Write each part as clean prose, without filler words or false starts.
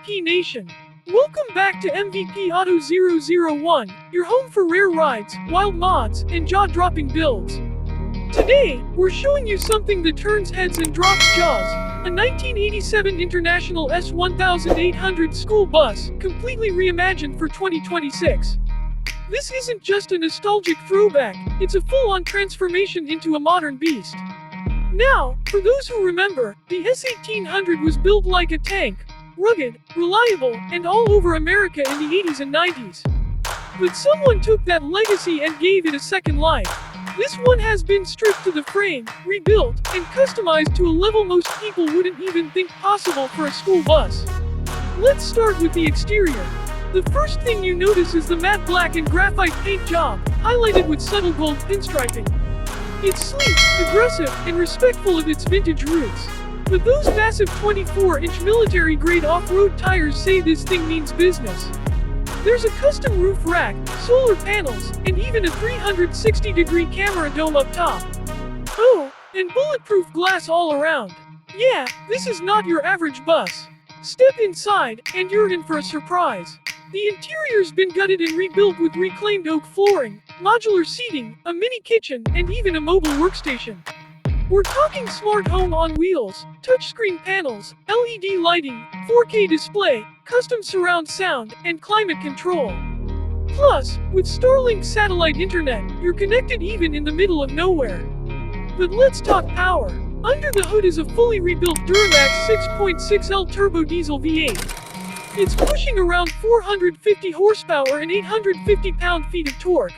MVP Nation. Welcome back to MVP Auto 001, your home for rare rides, wild mods, and jaw-dropping builds. Today, we're showing you something that turns heads and drops jaws, a 1987 International S1800 school bus, completely reimagined for 2026. This isn't just a nostalgic throwback, it's a full-on transformation into a modern beast. Now, for those who remember, the S1800 was built like a tank, rugged, reliable, and all over America in the 80s and 90s. But someone took that legacy and gave it a second life. This one has been stripped to the frame, rebuilt, and customized to a level most people wouldn't even think possible for a school bus. Let's start with the exterior. The first thing you notice is the matte black and graphite paint job, highlighted with subtle gold pinstriping. It's sleek, aggressive, and respectful of its vintage roots. But those massive 24-inch military-grade off-road tires say this thing means business. There's a custom roof rack, solar panels, and even a 360-degree camera dome up top. Oh, and bulletproof glass all around. Yeah, this is not your average bus. Step inside, and you're in for a surprise. The interior's been gutted and rebuilt with reclaimed oak flooring, modular seating, a mini kitchen, and even a mobile workstation. We're talking smart home on wheels, touchscreen panels, LED lighting, 4K display, custom surround sound, and climate control. Plus, with Starlink satellite internet, you're connected even in the middle of nowhere. But let's talk power. Under the hood is a fully rebuilt Duramax 6.6L turbo diesel V8. It's pushing around 450 horsepower and 850 pound-feet of torque.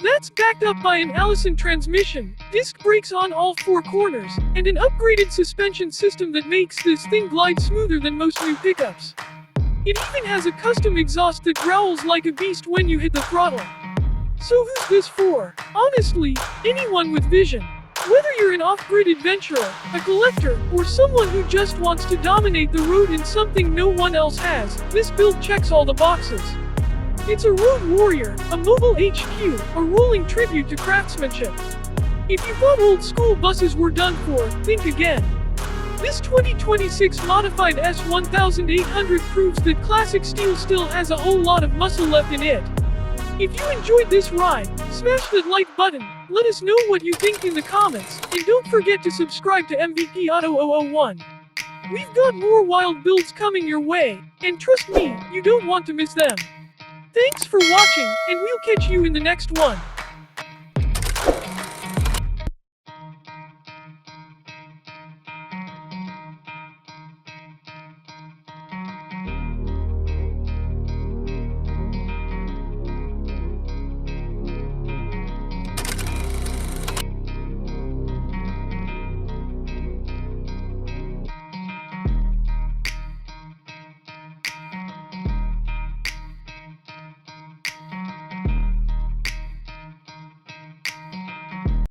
That's backed up by an Allison transmission, disc brakes on all four corners, and an upgraded suspension system that makes this thing glide smoother than most new pickups. It even has a custom exhaust that growls like a beast when you hit the throttle. So who's this for? Honestly, anyone with vision. Whether you're an off-grid adventurer, a collector, or someone who just wants to dominate the road in something no one else has, this build checks all the boxes. It's a road warrior, a mobile HQ, a rolling tribute to craftsmanship. If you thought old school buses were done for, think again. This 2026 modified S1800 proves that classic steel still has a whole lot of muscle left in it. If you enjoyed this ride, smash that like button, let us know what you think in the comments, and don't forget to subscribe to MVP Auto 001. We've got more wild builds coming your way, and trust me, you don't want to miss them. Thanks for watching, and we'll catch you in the next one.